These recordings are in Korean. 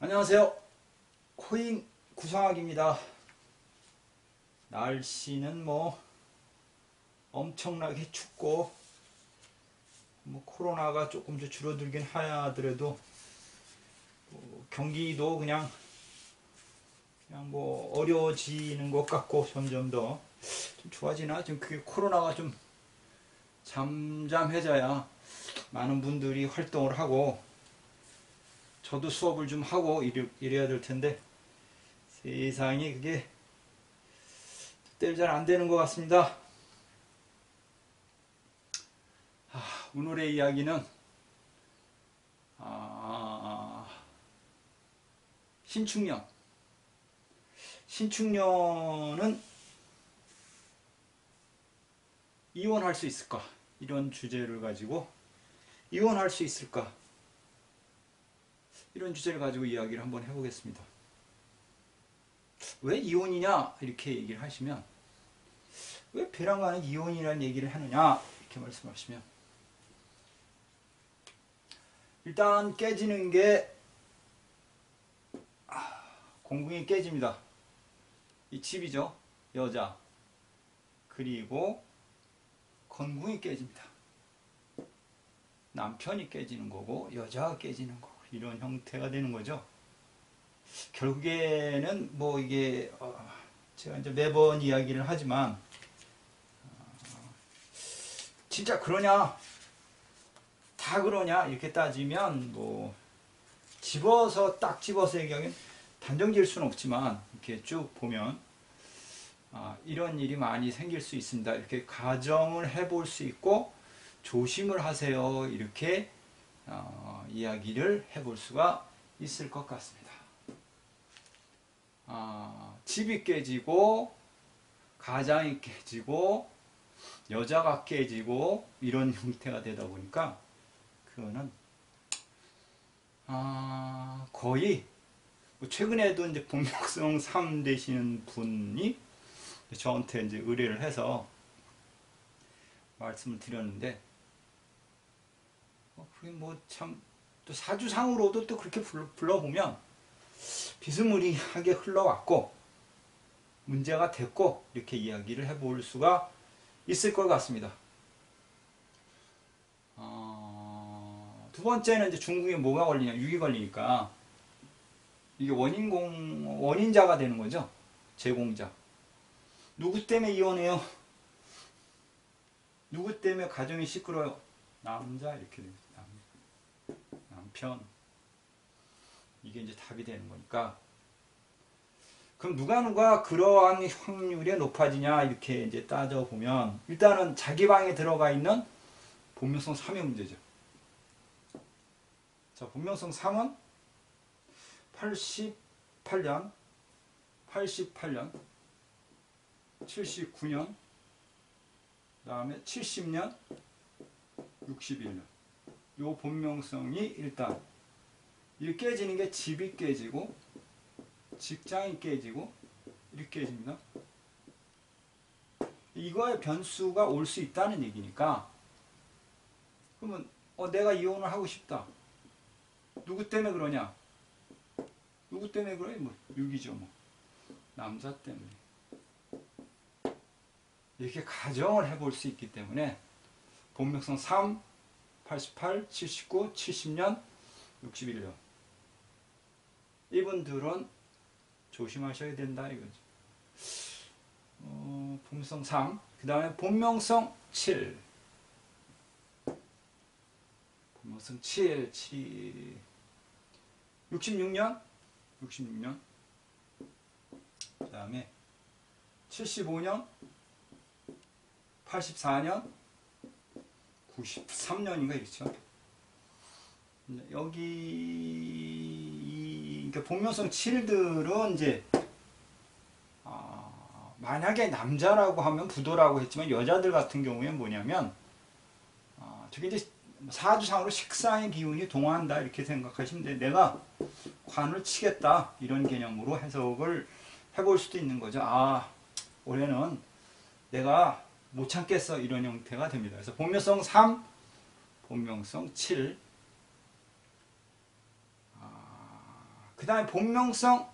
안녕하세요. 코인 구성학입니다. 날씨는 엄청나게 춥고 코로나가 조금 줄어들긴 하더라도 경기도 그냥 어려워지는 것 같고 점점 더 좀 좋아지나? 지금 그게 코로나가 좀 잠잠해져야 많은 분들이 활동을 하고 저도 수업을 좀 하고 이래야 될 텐데 세상에 그게 때를 잘 안 되는 것 같습니다. 오늘의 이야기는 신축년은 이혼할 수 있을까? 이런 주제를 가지고 이혼할 수 있을까? 이런 주제를 가지고 이야기를 한번 해보겠습니다. 왜 이혼이냐? 이렇게 얘기를 하시면 왜 배랑과는 이혼이라는 얘기를 하느냐? 이렇게 말씀하시면 일단 깨지는 게 공궁이 깨집니다. 이 집이죠. 여자. 그리고 건궁이 깨집니다. 남편이 깨지는 거고 여자가 깨지는 거고 이런 형태가 되는 거죠. 결국에는 이게 제가 이제 매번 이야기를 하지만 진짜 그러냐 다 그러냐 이렇게 따지면 딱 집어서 얘기하기엔 단정 지을 수는 없지만 이렇게 쭉 보면 이런 일이 많이 생길 수 있습니다. 이렇게 가정을 해볼 수 있고 조심을 하세요. 이렇게 이야기를 해볼 수가 있을 것 같습니다. 집이 깨지고 가장이 깨지고 여자가 깨지고 이런 형태가 되다 보니까 그거는 거의 최근에도 이제 본명성 3 되시는 분이 저한테 이제 의뢰를 해서 말씀을 드렸는데 그게 참 또 사주상으로도 또 그렇게 불러보면 비스무리하게 흘러왔고 문제가 됐고 이렇게 이야기를 해볼 수가 있을 것 같습니다. 두 번째는 이제 중국에 뭐가 걸리냐, 육이 걸리니까 이게 원인자가 되는 거죠. 제공자. 누구 때문에 이혼해요? 누구 때문에 가정이 시끄러워요? 남자 이렇게 됩니다. 남편. 이게 이제 답이 되는 거니까. 그럼 누가 그러한 확률이 높아지냐 이렇게 이제 따져보면 일단은 자기 방에 들어가 있는 본명성 3의 문제죠. 자, 본명성 3은 88년, 79년, 그 다음에 70년, 61년. 요 본명성이 일단 이렇게 깨지는 게 집이 깨지고 직장이 깨지고 이렇게 깨집니다. 이거의 변수가 올 수 있다는 얘기니까 그러면 내가 이혼을 하고 싶다. 누구 때문에 그러냐? 누구 때문에 그래? 육이죠. 남자 때문에. 이렇게 가정을 해볼 수 있기 때문에 본명성 3, 88, 79, 70년, 61년 이분들은 조심하셔야 된다 이거죠. 본명성 3, 그 다음에 본명성 7. 본명성 7, 66년, 그 다음에 75년, 84년, 93년인가 이렇죠. 여기 본명성 7들은 이제 만약에 남자라고 하면 부도라고 했지만 여자들 같은 경우에는 뭐냐면 저게 이제 사주상으로 식상의 기운이 동화한다 이렇게 생각하시면 돼. 내가 관을 치겠다 이런 개념으로 해석을 해볼 수도 있는 거죠. 올해는 내가 못 참겠어 이런 형태가 됩니다. 그래서 본명성 3, 본명성 7 그 다음에 본명성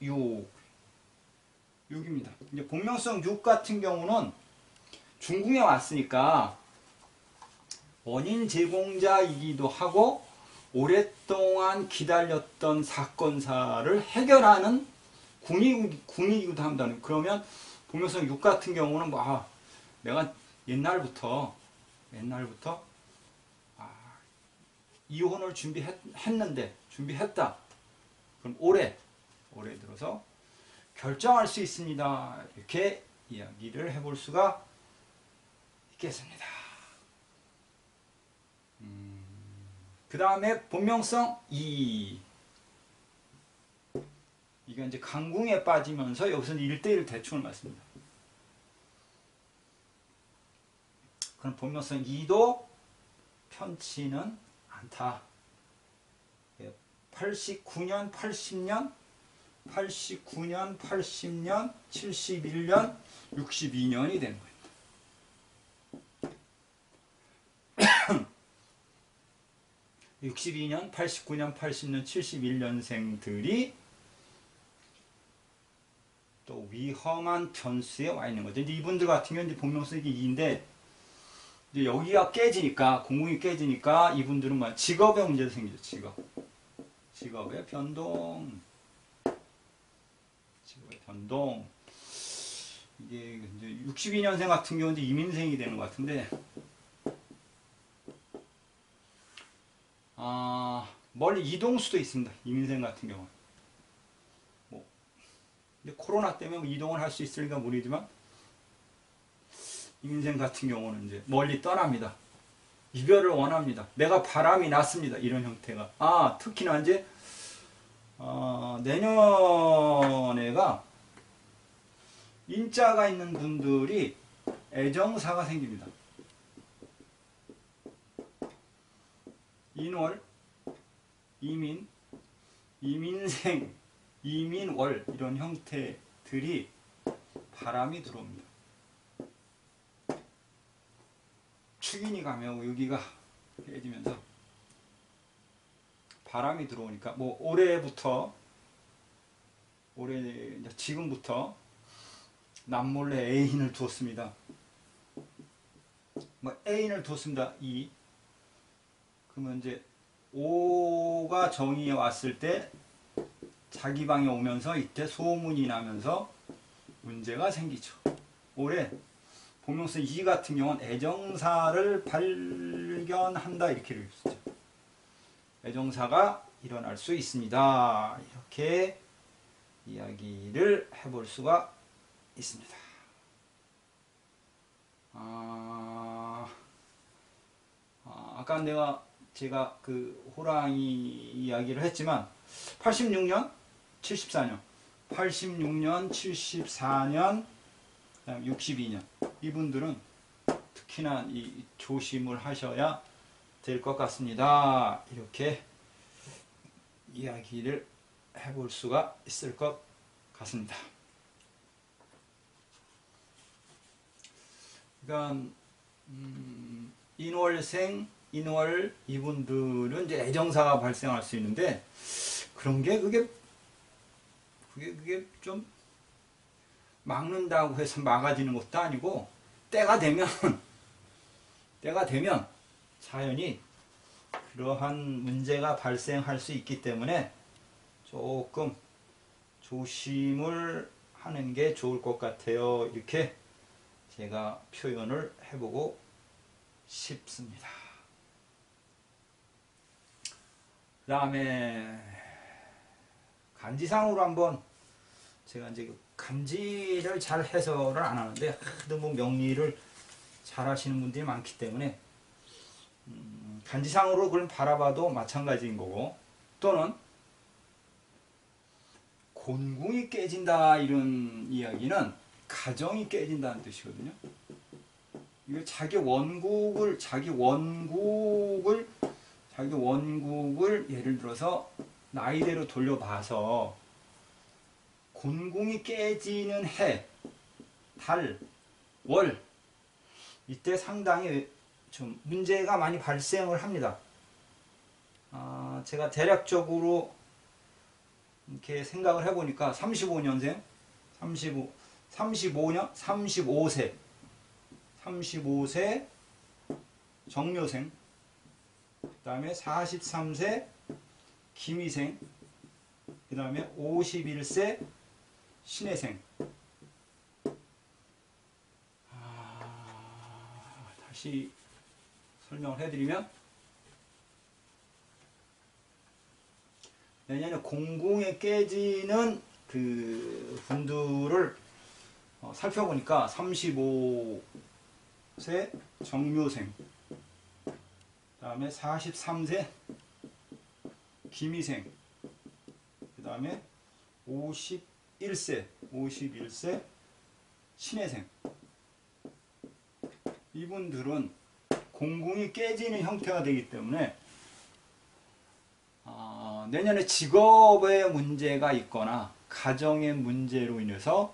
6입니다. 이제 본명성 6 같은 경우는 중궁에 왔으니까 원인 제공자이기도 하고 오랫동안 기다렸던 사건사를 해결하는 궁이기도 한다는. 그러면 본명성 6 같은 경우는 뭐 내가 옛날부터 이혼을 준비했다. 그럼 올해 들어서 결정할 수 있습니다. 이렇게 이야기를 해볼 수가 있겠습니다. 그 다음에 본명성 2. 이게 이제 강궁에 빠지면서 여기서는 1대1 대충을 맞습니다. 그럼 본명성 2도 편치는 않다. 89년, 80년, 71년, 62년이 되는 겁니다. 62년, 89년, 80년, 71년생들이 또 위험한 변수에 와 있는 거죠. 이분들 같은 경우는 이제 본명성이 2인데 이제 여기가 깨지니까, 공궁이 깨지니까 이분들은 뭐 직업에 문제도 생기죠. 직업의 변동. 이게 이제 62년생 같은 경우는 이민생이 되는 것 같은데, 멀리 이동 수도 있습니다. 이민생 같은 경우는. 코로나 때문에 뭐 이동을 할 수 있을까 모르지만, 이민생 같은 경우는 이제 멀리 떠납니다. 이별을 원합니다. 내가 바람이 났습니다. 이런 형태가. 특히나 이제, 내년에가 인자가 있는 분들이 애정사가 생깁니다. 인월, 이민, 이민생, 이민월 이런 형태들이 바람이 들어옵니다. 축인이 가면 여기가 깨지면서 바람이 들어오니까 지금부터 남몰래 애인을 두었습니다. 애인을 두었습니다. 그러면 이제 5가 정의에 왔을 때 자기 방에 오면서 이때 소문이 나면서 문제가 생기죠. 올해 본명성 2 같은 경우는 애정사를 발견한다 이렇게 읽었죠. 애정사가 일어날 수 있습니다. 이렇게 이야기를 해볼 수가 있습니다. 아까 제가 그 호랑이 이야기를 했지만 86년, 74년, 그다음 62년 이분들은 특히나 이 조심을 하셔야 될 것 같습니다. 이렇게 이야기를 해볼 수가 있을 것 같습니다. 그러니까 인월생, 인월 이분들은 이제 애정사가 발생할 수 있는데 그런 게 그게 좀 막는다고 해서 막아지는 것도 아니고 때가 되면 자연히 그러한 문제가 발생할 수 있기 때문에 조금 조심을 하는 게 좋을 것 같아요. 이렇게 제가 표현을 해보고 싶습니다. 그 다음에 간지상으로 한번 제가 이제 간지를 잘 해설을 안 하는데 하도 뭐 명리를 잘 하시는 분들이 많기 때문에 간지상으로 그걸 바라봐도 마찬가지인 거고, 또는 곤궁이 깨진다 이런 이야기는 가정이 깨진다는 뜻이거든요. 이거 자기 원국을 예를 들어서 나이대로 돌려봐서 곤궁이 깨지는 해, 달, 월 이때 상당히 좀 문제가 많이 발생을 합니다. 제가 대략적으로 이렇게 생각을 해보니까 35년생, 35세 정묘생, 그 다음에 43세 기미생, 그 다음에 51세 신해생. 다시 설명을 해드리면 내년에 공공에 깨지는 그 분들을 살펴보니까 35세 정묘생, 그 다음에 43세 기미생, 그 다음에 51세 신해생. 이분들은 공공이 깨지는 형태가 되기 때문에 내년에 직업에 문제가 있거나 가정의 문제로 인해서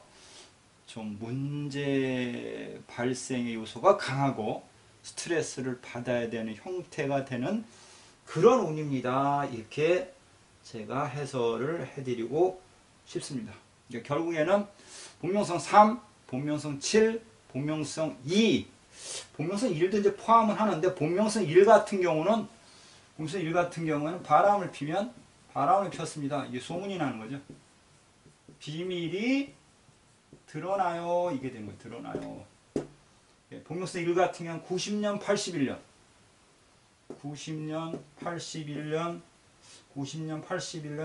좀 문제 발생의 요소가 강하고 스트레스를 받아야 되는 형태가 되는 그런 운입니다. 이렇게 제가 해설을 해드리고 싶습니다. 결국에는 본명성 3, 본명성 7, 본명성 2, 본명성 1도 이제 포함을 하는데 본명성 1 같은 경우는 바람을 피면 바람을 폈습니다. 이게 소문이 나는 거죠. 비밀이 드러나요. 이게 된 거예요. 드러나요. 본명성 1 같은 경우는 90년, 81년,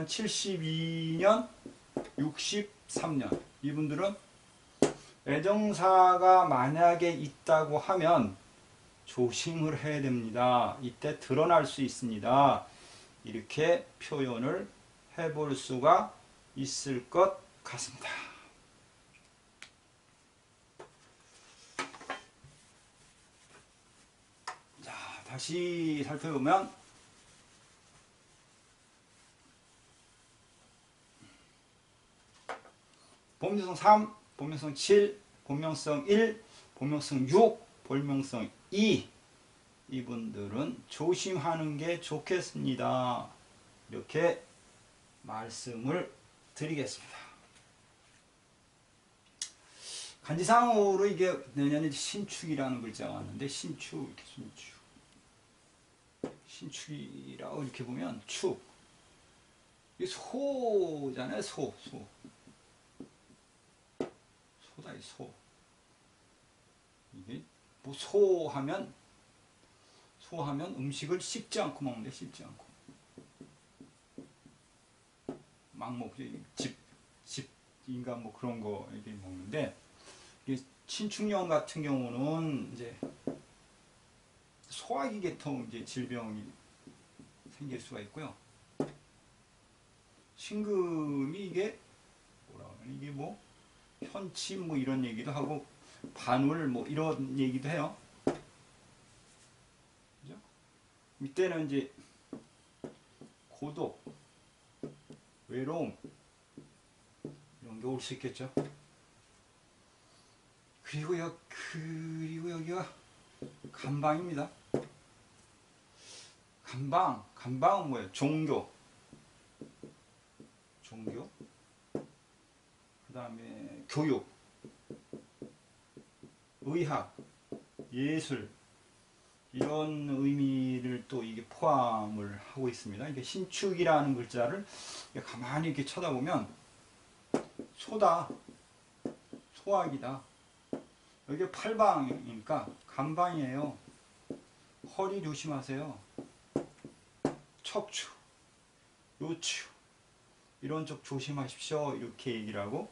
72년, 63년. 이분들은 애정사가 만약에 있다고 하면 조심을 해야 됩니다. 이때 드러날 수 있습니다. 이렇게 표현을 해볼 수가 있을 것 같습니다. 자, 다시 살펴보면 본명성 3, 본명성 7, 본명성 1, 본명성 6, 본명성 2. 이분들은 조심하는 게 좋겠습니다. 이렇게 말씀을 드리겠습니다. 간지상으로 이게 내년에 신축이라는 글자가 왔는데 신축이라고 이렇게 보면 축. 이 소잖아요. 소다 이 소. 이게 뭐 소하면 음식을 씹지 않고 먹는데 씹지 않고 막 먹죠. 집인가 뭐 그런 거 이렇게 먹는데 신축년 같은 경우는 이제 소화기 계통 이제 질병이 생길 수가 있고요. 신금이 이게 뭐라 그러나 이게 뭐 현침 뭐 이런 얘기도 하고 반울 뭐 이런 얘기도 해요. 그죠? 이때는 이제 고독, 외로움 이런 게 올 수 있겠죠. 그리고 여기가 간방입니다. 간방은 뭐예요? 종교, 그 다음에 교육, 의학, 예술 이런 의미를 또 이게 포함을 하고 있습니다. 이게 신축이라는 글자를 가만히 이렇게 쳐다보면 소다, 소학이다. 여기 팔방이니까 간방이에요. 허리 조심하세요. 척추, 요추 이런 쪽 조심하십시오. 이렇게 얘기를 하고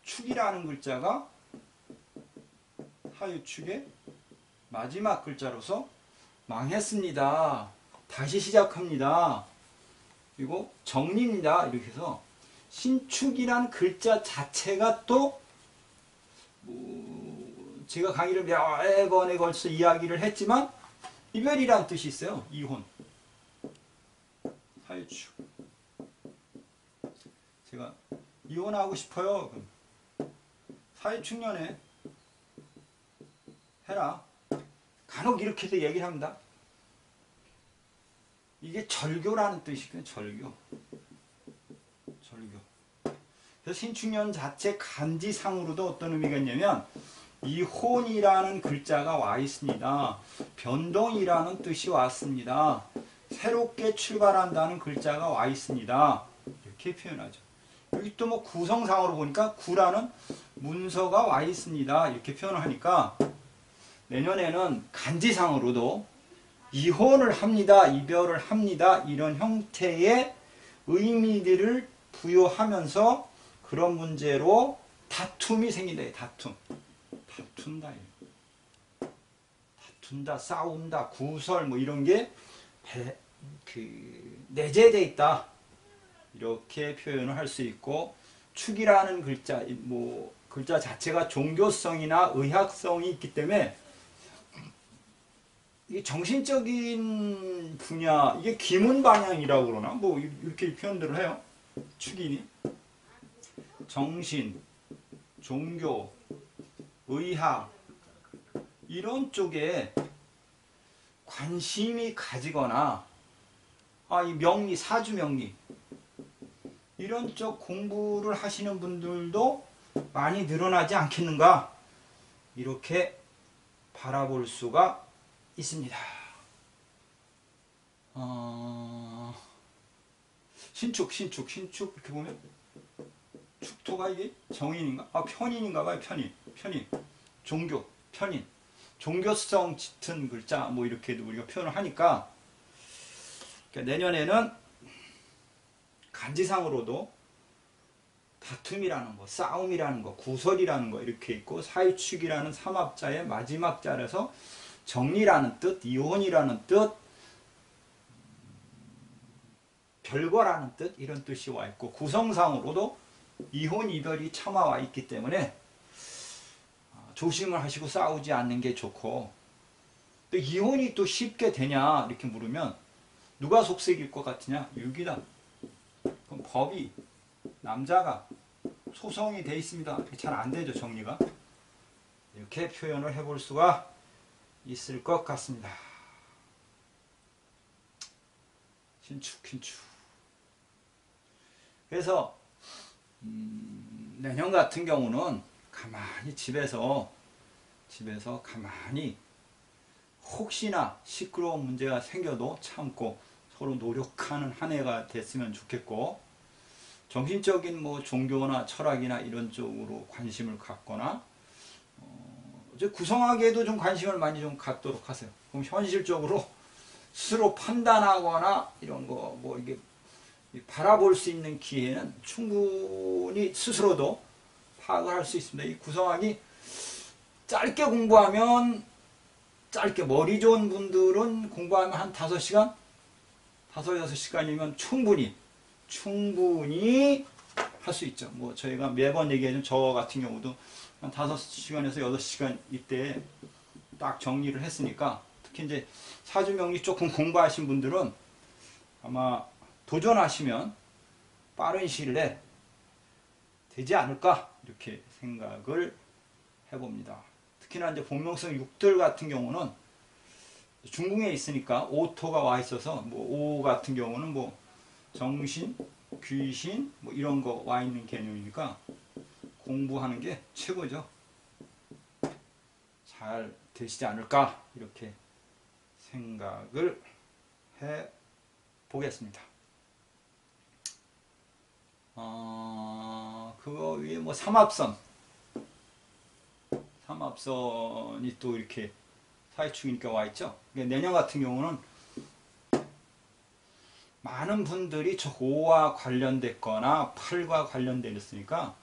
축이라는 글자가 하유축의 마지막 글자로서 망했습니다. 다시 시작합니다. 그리고 정리입니다. 이렇게 해서 신축이란 글자 자체가 또 제가 강의를 몇 번에 걸쳐 이야기를 했지만 이별이란 뜻이 있어요. 이혼. 하유축. 제가 이혼하고 싶어요. 사유축년에 해라. 간혹 이렇게도 얘기를 합니다. 이게 절교라는 뜻이거든요. 절교. 절교. 그래서 신축년 자체 간지상으로도 어떤 의미가 있냐면 이혼이라는 글자가 와 있습니다. 변동이라는 뜻이 왔습니다. 새롭게 출발한다는 글자가 와 있습니다. 이렇게 표현하죠. 여기 또 뭐 구성상으로 보니까 구라는 문서가 와 있습니다. 이렇게 표현을 하니까 내년에는 간지상으로도 이혼을 합니다. 이별을 합니다. 이런 형태의 의미들을 부여하면서 그런 문제로 다툼이 생긴다. 다툼. 다툰다. 다툰다. 싸운다. 구설 뭐 이런 게 내재되어 있다. 이렇게 표현을 할 수 있고 축이라는 글자 뭐 글자 자체가 종교성이나 의학성이 있기 때문에 이게 정신적인 분야 이게 기문 방향이라고 그러나 뭐 이렇게 표현들을 해요. 축이니 정신, 종교, 의학 이런 쪽에 관심이 가지거나 이 명리, 사주 명리 이런 쪽 공부를 하시는 분들도 많이 늘어나지 않겠는가 이렇게 바라볼 수가 있습니다. 신축 이렇게 보면 축토가 이게 정인인가? 편인인가 봐요. 편인 종교 편인 종교성 짙은 글자 뭐 이렇게도 우리가 표현을 하니까 그러니까 내년에는 간지상으로도 다툼이라는 거, 싸움이라는 거, 구설이라는 거 이렇게 있고 사유축이라는 삼합자의 마지막 자라서 정리라는 뜻, 이혼이라는 뜻, 별거라는 뜻 이런 뜻이 와 있고 구성상으로도 이혼, 이별이 참아와 있기 때문에 조심을 하시고 싸우지 않는 게 좋고 또 이혼이 또 쉽게 되냐 이렇게 물으면 누가 속색일 것 같으냐? 유기다. 그럼 법이 남자가 소송이 돼 있습니다. 잘 안 되죠 정리가. 이렇게 표현을 해볼 수가 있을 것 같습니다. 신축. 그래서 내년 같은 경우는 가만히 집에서 가만히 혹시나 시끄러운 문제가 생겨도 참고 서로 노력하는 한 해가 됐으면 좋겠고 정신적인 뭐 종교나 철학이나 이런 쪽으로 관심을 갖거나 구성하기에도 좀 관심을 많이 좀 갖도록 하세요. 그럼 현실적으로 스스로 판단하거나 이런 거 뭐 이게 바라볼 수 있는 기회는 충분히 스스로도 파악을 할 수 있습니다. 이 구성하기 짧게 공부하면 짧게 머리 좋은 분들은 공부하면 한 5시간? 5-6시간이면 충분히 할 수 있죠. 뭐 저희가 매번 얘기하는 저 같은 경우도 한 5시간에서 6시간 이때 딱 정리를 했으니까 특히 이제 사주명리 조금 공부하신 분들은 아마 도전하시면 빠른 시일 내에 되지 않을까 이렇게 생각을 해봅니다. 특히나 이제 본명성 6들 같은 경우는 중궁에 있으니까 오토가 와 있어서 뭐 오 같은 경우는 뭐 정신, 귀신 뭐 이런 거 와 있는 개념이니까 공부하는 게 최고죠. 잘 되시지 않을까 이렇게 생각을 해 보겠습니다. 그거 위에 뭐 삼합선이 또 이렇게 사이축이니까 와 있죠. 내년 같은 경우는 많은 분들이 저 5와 관련됐거나 8과 관련되어 있으니까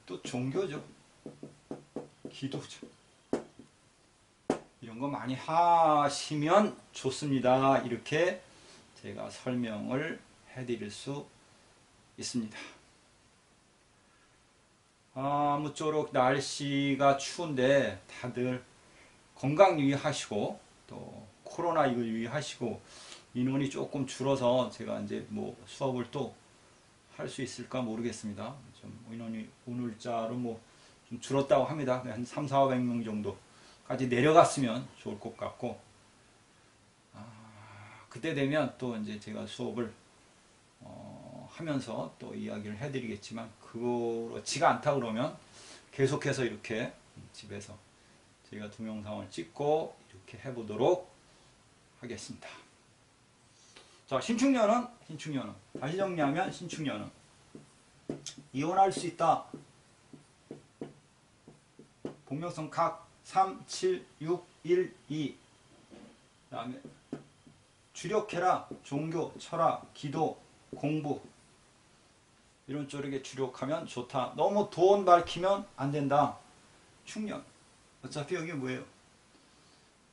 또 종교죠. 기도죠. 이런 거 많이 하시면 좋습니다. 이렇게 제가 설명을 해드릴 수 있습니다. 아무쪼록 날씨가 추운데 다들 건강 유의하시고 또 코로나 이거 유의하시고 인원이 조금 줄어서 제가 이제 뭐 수업을 또 할 수 있을까 모르겠습니다. 좀 인원이 오늘자로 뭐 좀 줄었다고 합니다. 한 300-400명 정도까지 내려갔으면 좋을 것 같고 그때 되면 또 이제 제가 수업을 하면서 또 이야기를 해드리겠지만 그렇지가 않다 그러면 계속해서 이렇게 집에서 저희가 동영상을 찍고 이렇게 해보도록 하겠습니다. 자, 신축년은 다시 정리하면 신축년은 이혼할 수 있다. 복명성 각 3, 7, 6, 1, 2. 그 다음에 주력해라. 종교, 철학, 기도, 공부 이런 쪽에 주력하면 좋다. 너무 돈 밝히면 안 된다. 축년. 어차피 여기 뭐예요?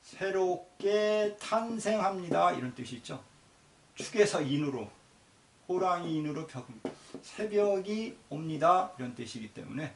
새롭게 탄생합니다. 이런 뜻이 있죠. 축에서 인으로, 호랑이 인으로 벽, 새벽이 옵니다. 이런 뜻이기 때문에